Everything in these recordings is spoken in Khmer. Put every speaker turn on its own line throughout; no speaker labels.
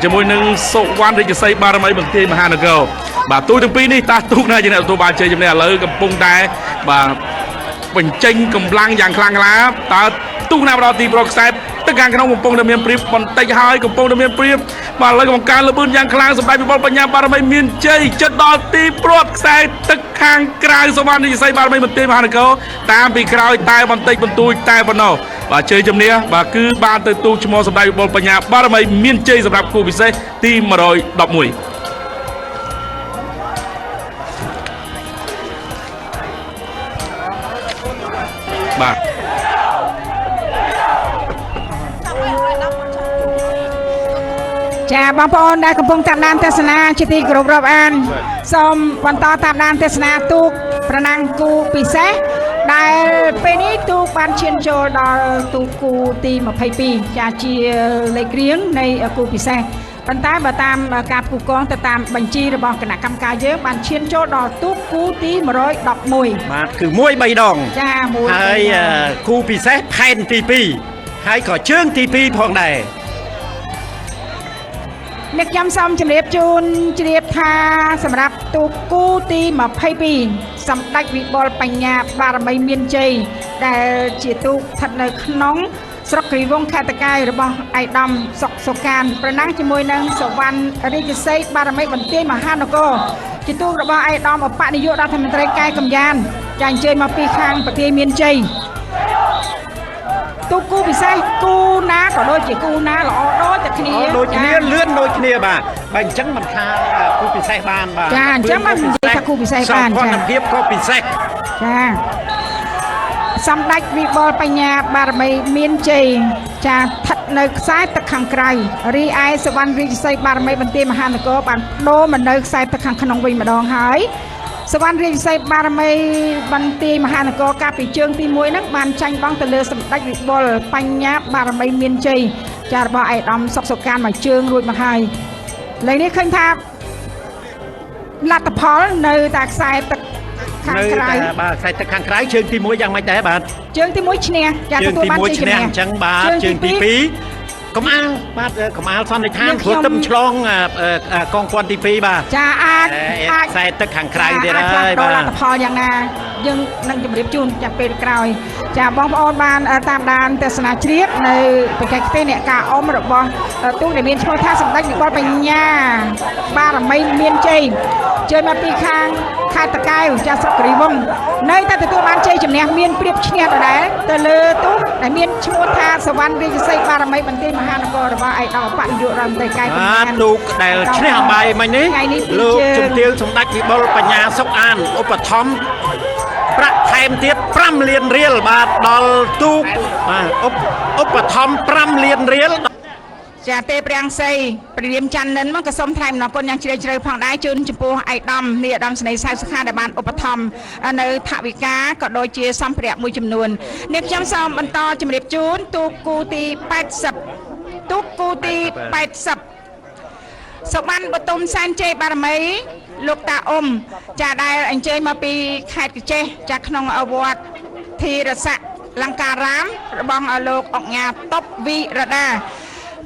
ជាមួយនឹងសុវណ្ណរាជសីបារមីបន្ទាយមហានគរបាទទូទាំងពីរនេះតាទូកណាជាអ្នកទទួលបានជ័យជំនះឥឡូវកំពុងតែបាទបញ្ចេញកម្លាំងយ៉ាងខ្លាំងក្លាតើទូកណាដល់ទីប្រកខ្សែទឹកខាងក្នុងកំពុងតែមានព្រៀបបន្តិចហើយកំពុងតែមានព្រៀបបាទឥឡូវកំការលបឿនយ៉ាងខ្លាំងសម្រាប់វិបុលបញ្ញាបារមីមានជ័យចិត្តដល់ទីប្រកខ្សែទឹកខាងក្រៅសុវណ្ណរាជសីបារមីបន្ទាយមហានគរតាមពីក្រោយតែបន្តិចបន្តួចតែប៉ុណ្ណោះបាទជ័យជំនះបាទគឺបានទៅទូកឈ្មោះសម្ដេចវិបុលបញ្ញាបារមីមានជ័យសម្រាប់គូពិសេសទី111បាទ
ចាបងប្អូនដែលកំពុងតាមដានទស្សនាជាទីគោរពរាប់អានសូមបន្តតាមដានទស្សនាទូកប្រណាំងគូពិសេសដែលពេលនេះទូកបានឈានចូលដល់ទូកគូទី22ចាជាលេខរៀងនៃគូពិសេសប៉ុន្តែបើតាមការផ្គូផ្គងទៅតាមបញ្ជីរបស់គណៈកម្មការយើងបានឈានចូលដល់ទូកគូទី111
បាទគឺមួយ3ដង
ចាមួយ
ហើយគូពិសេសផែនទី2ហើយក៏ជើងទី2ផងដែរ
អ្នកខ្ញុំសូមជម្រាបជូនជ្រាបថាសម្រាប់ទូកគូទី22សម្ដេចវិបុលបញ្ញាបារមីមានជ័យដែលជាទូកស្ថិតនៅក្នុងស្រុកគិរីវង្សខេត្តតាកែវរបស់ឯកឧត្តមសុកសុកានប្រណាំងជាមួយនឹងសុវណ្ណរាជសីបារមីបន្ទាយមហានគរជាទូករបស់ឯកឧត្តមឧបនាយករដ្ឋមន្ត្រីកែកំយ៉ានចាអញ្ជើញមកពីខាងប្រទេសមានជ័យទូកគូពិសេសគូណាក៏ដូចជាគូណាល្អដូចតែគ្នា
ដូចគ្នាលឿនដូចគ្នាបាទបើអញ្ចឹងមិនខាគូពិសេសបានបាទ
ចាអញ្ចឹងមិននិយាយថាគូពិសេសបាន
ចាសភាពក៏ពិសេស
ចាសម្ដេចវិបុលបញ្ញាបារមីមានជ័យចាស្ថិតនៅខ្សែទឹកខាងក្រៅរីឯសុវណ្ណរាជសីបារមីបន្ទាយមហានគរបានដូរមកនៅខ្សែទឹកខាងក្នុងវិញម្ដងហើយសុវណ្ណរាជសីបារមីបន្ទាយមហានគរកាលពីជើងទី1ហ្នឹងបានចាញ់បង់ទៅលើសម្ដេចវិបុលបញ្ញាបារមីមានជ័យចារបស់ឯកឧត្តមសុកសុកានមួយជើងរួចមកហើយឥឡូវនេះឃើញថាលទ្ធផលនៅតែខ្សែទឹកខាងក្រៅ
បាទខ្សែទឹកខាងក្រៅជើងទី1យ៉ាងម៉េចដែរបាទ
ជើងទី1ឈ្នះ
ចាទទួលបានជ័យជំនះអញ្ចឹងបាទជើងទី2កំអាលបាទកំអាលសន្និដ្ឋានព្រោះទឹមឆ្លងកងព័ន្ធទី2បាទ
ចាអាច
ខ្សែទឹកខាងក្រៅទៀតហើយ
បាទលទ្ធផលយ៉ាងណាយើងនឹងជម្រាបជូនចាំពេលក្រោយចាបងប្អូនបានតាមដានទស្សនាជ្រាបនៅបច្ចេកទេសអ្នកការអមរបស់ទូកដែលមានឈ្មោះថាសម្ដេចវិបុលបញ្ញាបារមីមានជ័យជើញមកពីខាងខេត្តតាកែវចាស្រុកគិរីវង្សនៅតែទទួលបានជ័យជំនះមានព្រៀបឈ្នះដដែលទៅលើទូកដែលមានឈ្មោះថាសុវណ្ណរាជសីបារមីបន្ទាយមហានគររបស់ឯកឧត្តមឧបនាយករដ្ឋមន្ត្រីកែកំយ៉ាន
ទូកដែលឈ្នះអំបាយមិញនេះលោកជំទាវសម្ដេចវិបុលបញ្ញាសុកអានឧបត្ថម្ភប្រាក់ថែមទៀត5លានរៀលបាទដល់ទូកបាទឧបត្ថម្ភ5លានរៀល
ចាទេព្រាំងសីព្រាមច័ន្ទនិនមកក៏សូមថ្លែងអំណរគុណយ៉ាងជ្រាលជ្រៅផងដែរជូនចំពោះឯកឧត្តមនាយឧត្តមសេនីយ៍សៅសុខាដែលបានឧបត្ថម្ភនៅថវិកាក៏ដូចជាសម្ភារៈមួយចំនួននេះខ្ញុំសូមបន្តជម្រាបជូនទូកគូទី80ទូកគូទី80សុបានបតុមសែនជ័យបារមីលោកតាអ៊ុំចាដែលអញ្ជើញមកពីខេត្តកញ្ចេះចាក្នុងវត្តធីរស័ក្តិលង្ការាមរបស់លោកអុកញ៉ាតុបវីរដា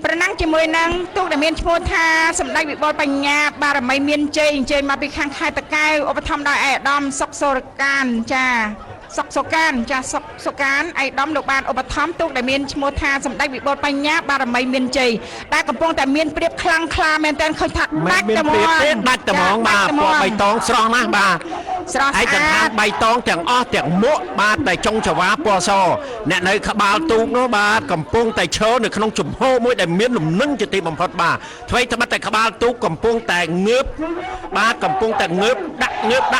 ប្រណាំងជាមួយនឹងទូកដែលមានឈ្មោះថាសម្ដេចវិបុលបញ្ញាបារមីមានជ័យអញ្ជើញមកពីខាងខេត្តតាកែវឧបត្ថម្ភដោយឯកឧត្តមសុកសូរកានចាសុកសុកានចាសុកសុកានឯកឧត្តមលោកបានឧបត្ថម្ភទូកដែលមានឈ្មោះថាសម្ដេចវិបុលបញ្ញាបារមីមានជ័យដែលកំពុងតែមានព្រៀបខ្លាំងក្លាមែនទែនឃើញថាដាច់តែហ្មង
ដាច់តែហ្មងបាទពណ៌បៃតងស្រស់ណាស់បាទ
ស្រស់ស្អាត
ឯកសណ្ឋានបៃតងទាំងអស់ទាំងមុខបាទតែចុងចង្វាពណ៌សអ្នកនៅក្បាលទូកនោះបាទកំពុងតែឈរនៅក្នុងជំហរមួយដែលមានលំនឹងជាទីបំផុតបាទអ្វីត្បិតតែក្បាលទូកកំពុងតែងើបបាទកំពុងតែងើបដា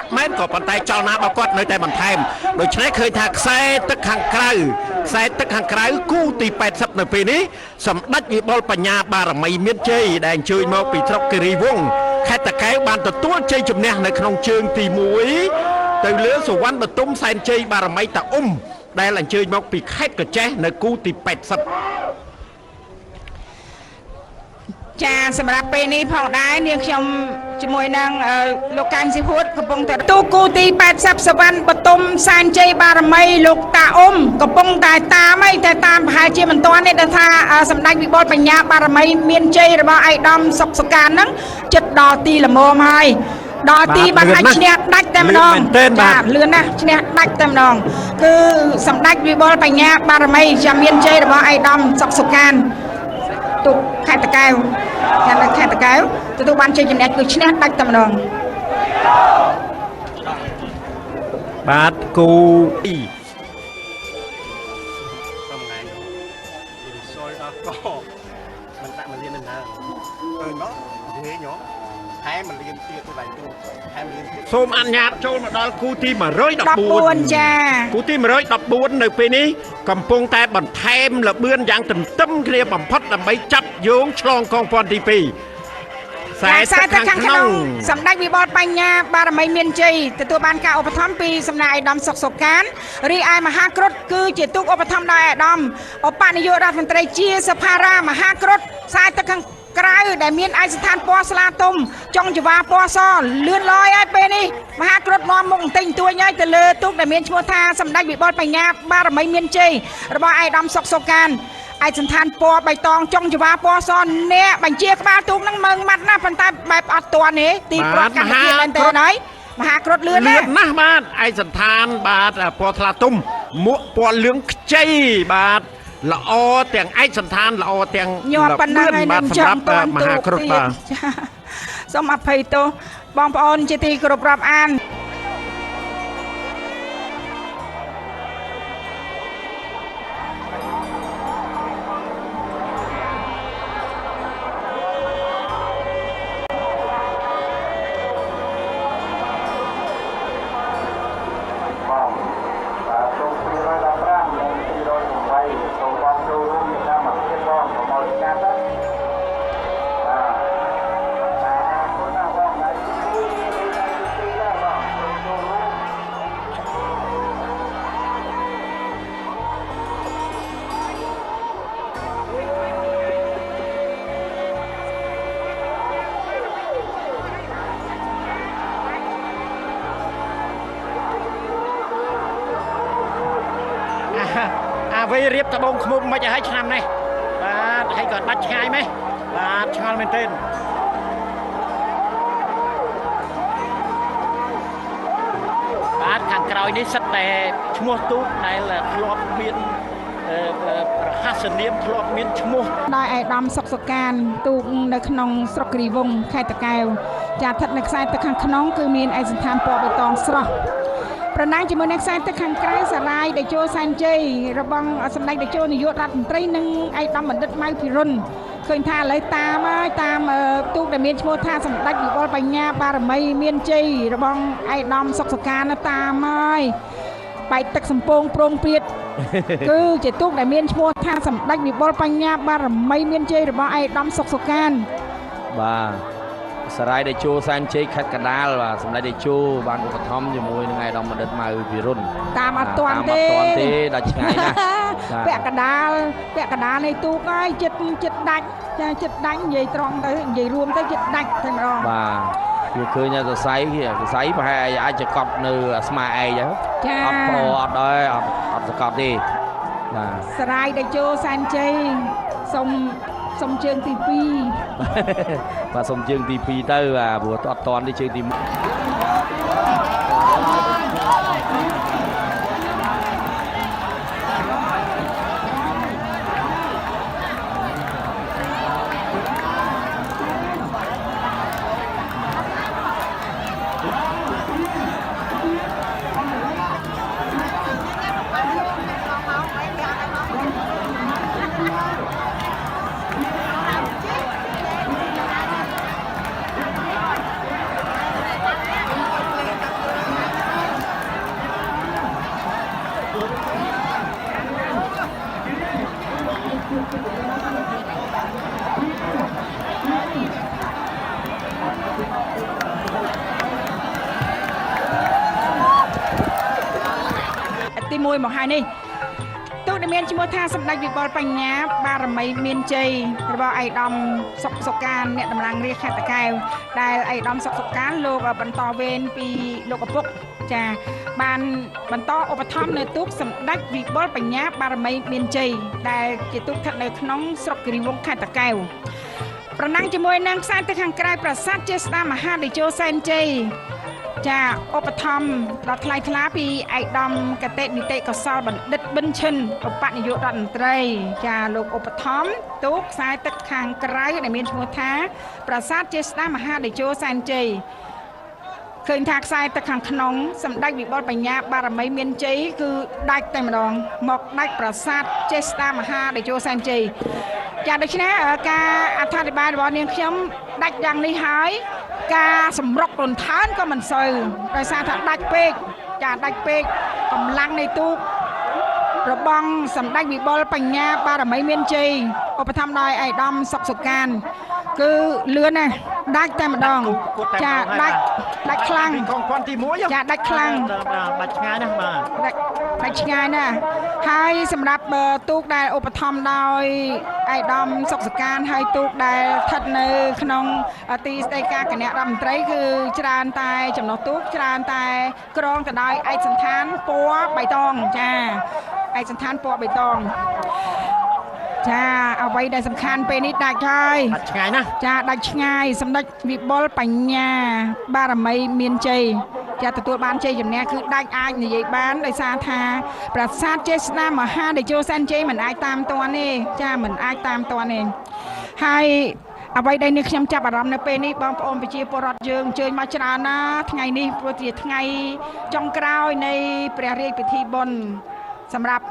ក់មែនក៏ប៉ុន្តែចលនារបស់គាត់នៅតែបន្ថែមដូច្នេះឃើញថាខ្សែទឹកខាងក្រៅគូទី80នៅពេលនេះសម្ដេចវិបុលបញ្ញាបារមីមានជ័យដែលអញ្ជើញមកពីស្រុកគិរីវង្សខេត្តតាកែវបានទទួលជ័យជំនះនៅក្នុងជើងទី1ទៅលើសុវណ្ណបតុមសែនជ័យបារមីតាអ៊ុំដែលអញ្ជើញមកពីខេត្តកញ្ចេះនៅគូទី80
ចាសម្រាប់ពេលនេះផងដែរនាងខ្ញុំ ជាមួយនឹងលោកកាញ់ស៊ីហួតកំពុងតែទូគូទី80សវណ្ណបតុមសានជ័យបារមីលោកតាអ៊ុំកំពុងតែតាមហើយតែតាមប្រហែលជាមិនទាន់ទេដែលថាសម្ដេចវិបុលបញ្ញាបារមីមានជ័យរបស់ឯកឧត្តមសុកសុកានហ្នឹងចិត្តដល់ទីល្មមហើយដល់ទីបានអាចឈ្នះដាច់តែម្ដងចាលឿនណាស់ឈ្នះដាច់តែម្ដងគឺសម្ដេចវិបុលបញ្ញាបារមីចាំមានជ័យរបស់ឯកឧត្តមសុកសុកានទុកខេត្តតាកែវខេត្តតាកែវទទួលបានជ័យជំនះគឺឈ្នះដាច់តែម្ដង
បាទគូអ៊ី
มันដាក់មកលៀននៅណាណោះនិយាយញោមហែមកលៀនទៀតទៅឡើងទូហែមកលៀនទៀត
សូមអនុញ្ញាតចូលមកដល់គូទី114
ចា
គូទី114នៅពេលនេះកំពុងតែបន្ថែមលបឿនយ៉ាងទន្ទឹមគ្នាបំផុតដើម្បីចាប់យោងឆ្លងកងព័ន្ធទី2ខ្សែទឹកខាងក្នុង
សម្ដេចវិបុលបញ្ញាបារមីមានជ័យទទួលបានការឧបត្ថម្ភពីសំណាក់ឯកឧត្តមសុកសុកានរីឯមហាគ្រុឌគឺជាទូកឧបត្ថម្ភដោយឯកឧត្តមឧបនាយករដ្ឋមន្ត្រីជាសភារាមហាគ្រុឌខ្សែទឹកខាងក្រៅដែលមានឯកស្ថានពណ៌ស្លាទុំចុងចង្វាពណ៌សលឿនលយហើយពេលនេះមហាគ្រុឌនាំមុខបន្តិចតួចហើយទៅលើទូកដែលមានឈ្មោះថាសម្ដេចវិបុលបញ្ញាបារមីមានជ័យរបស់ឯកឧត្តមសុកសុកានឯកសណ្ឋានពណ៌បៃតងចុងចង្វាពណ៌សអ្នកបញ្ជាក្បាលទូកនឹងមើងម៉ាត់ណាស់ប៉ុន្តែបែបអត់ទាន់ទេទីប្រត់កម្មវិធីមែនទេហើយមហាគ្រុឌលឿនណាស់
បាទឯកសណ្ឋានបាទពណ៌ថ្លាទុំមួកពណ៌លឿងខ្ចីបាទល្អទាំងឯកសណ្ឋានល្អទាំង
ញាប់ប៉ុណ្ណឹងហើយនឹង
សម្រាប់មហាគ្រុឌបាទ
សូមអភ័យទោសបងប្អូនជាទីគោរពរាប់អាន
អ្វីរៀបត្បូងឃ្មុំមិនឲ្យឆ្នាំនេះបាទហើយក៏ដាច់ឆ្ងាយម៉េះបាទឆ្ងល់មែនទែនបាទខាងក្រោយនេះសិតតែឈ្មោះទូកដែលធ្លាប់មានប្រហាសនាមធ្លាប់មានឈ្មោះ
ដោយឯកឧត្តមសុកសុកានទូកនៅក្នុងស្រុកគិរីវង្សខេត្តតាកែវចាស្ថិតនៅខ្សែទឹកខាងក្នុងគឺមានឯកសណ្ឋានពណ៌បៃតងស្រស់ប្រណាំងជាមួយនឹងខ្សែទឹកខាងក្រៅសារាយតេជោសែនជ័យរបស់សម្ដេចតេជោនាយករដ្ឋមន្ត្រីនិងឯកឧត្តមបណ្ឌិតម៉ៅភិរុនឃើញថាឥឡូវតាមហើយតាមទូកដែលមានឈ្មោះថាសម្ដេចវិបុលបញ្ញាបារមីមានជ័យរបស់ឯកឧត្តមសុកសុកានតាមហើយបែកទឹកសំពងប្រងព្រាតគឺជាទូកដែលមានឈ្មោះថាសម្ដេចវិបុលបញ្ញាបារមីមានជ័យរបស់ឯកឧត្តមសុកសុកាន
បាទសារាយតេជោសែនជ័យខេត្តកណ្ដាលបាទសម្ដេចតេជោបានឧបត្ថម្ភជាមួយនឹងឯកឧត្តមបណ្ឌិតម៉ៅភិរុន
តាមអត់ទាន់ទេ
ដាច់ឆ្ងាយណាស់
ពាក់កណ្ដាលនៃទូកហើយចិត្តដាច់ចិត្តដាច់និយាយត្រង់ទៅនិយាយរួមទៅចិត្តដាច់តែម្ដង
បាទវាឃើញសរសៃប្រហែលអាចកប់នៅស្មាឯងចឹងអត់ប្រអត់ដែរអត់សកប់ទេ
បាទសារាយតេជោសែនជ័យសុំជើងទី2
បាទសុំជើងទី2ទៅបាទព្រោះអត់តន់ទេជើងទី1
មកហើយនេះទូកដែល មានឈ្មោះថាសម្ដេចវិបុលបញ្ញាបារមីមានជ័យរបស់ឯកឧត្តមសុកការអ្នកតំណាងរាជខេត្តតាកែវដែលឯកឧត្តមសុកការលោកបន្តវេនពីលោកឪពុកចាបានបន្តឧបត្ថម្ភនៅទូកសម្ដេចវិបុលបញ្ញាបារមីមានជ័យដែលជាទូកស្ថិតនៅក្នុងស្រុកគិរីវង្សខេត្តតាកែវប្រណាំងជាមួយនឹងខ្សែទៅខាងក្រៅប្រាសាទជាស្ដាមហាតេជោសែនជ័យចាឧបត្ថម្ភដល់ថ្លៃថ្លាពីឯកឧត្តមកតេនីតិកោសលបណ្ឌិតប៊ិនឈិនឧបនាយករដ្ឋមន្ត្រីចាលោកឧបត្ថម្ភទូកខ្សែទឹកខាងក្រៅដែលមានឈ្មោះថាប្រាសាទជាស្ដាមហាតេជោសែនជ័យឃើញថាខ្សែទឹកខាងក្នុងសម្ដេចវិបុលបញ្ញាបារមីមានជ័យគឺដាច់តែម្ដងមកដាច់ប្រាសាទចេស្តាមហាតេជោសែនជ័យចាដូច្នេះការអធិប្បាយរបស់នាងខ្ញុំដាច់យ៉ាងនេះហើយការសម្រុករន្ធើនក៏មិនសូវដោយសារថាដាច់ពេកចាដាច់ពេកកម្លាំងនៃទូករបស់សម្ដេចវិបុលបញ្ញាបារមីមានជ័យឧបត្ថម្ភដោយឯកឧត្តមសុកសុកានគឺលឿនណាស់ដាច់តែម្ដងចាដាច់ខ្លាំង
កងគាត់ទី1
ចាដាច់ខ្លាំង
ដាច់ឆ្ងាយណាស់បាទ
ដាច់ឆ្ងាយណាស់ហើយសម្រាប់ទូកដែលឧបត្ថម្ភដោយឯកឧត្តមសុកសុកានហើយទូកដែលស្ថិតនៅក្នុងទីស្តីការគណៈរដ្ឋមន្ត្រីគឺច្រើនតែចំណុះទូកច្រើនតែក្រងទៅដោយឯកសណ្ឋានពណ៌បៃតងចាឯកសណ្ឋានពណ៌បៃតងចាអ្វីដែលសំខាន់ពេលនេះដាច់ហើយ
ដាច់ឆ្ងាយណាស់
ចាដាច់ឆ្ងាយសម្ដេចវិបុលបញ្ញាបារមីមានជ័យចាទទួលបានជ័យជំនះគឺដាច់អាចនិយាយបានដោយសារថាប្រាសាទចេស្តាមហាតេជោសែនជ័យមិនអាចតាមទាន់ទេចាមិនអាចតាមទាន់ទេហើយអ្វីដែលនេះខ្ញុំចាប់អារម្មណ៍នៅពេលនេះបងប្អូនប្រជាពលរដ្ឋយើងអញ្ជើញមកច្រើនណាថ្ងៃនេះព្រោះជាថ្ងៃចុងក្រោយនៃព្រះរាជពិធីបុណ្យសម្រាប់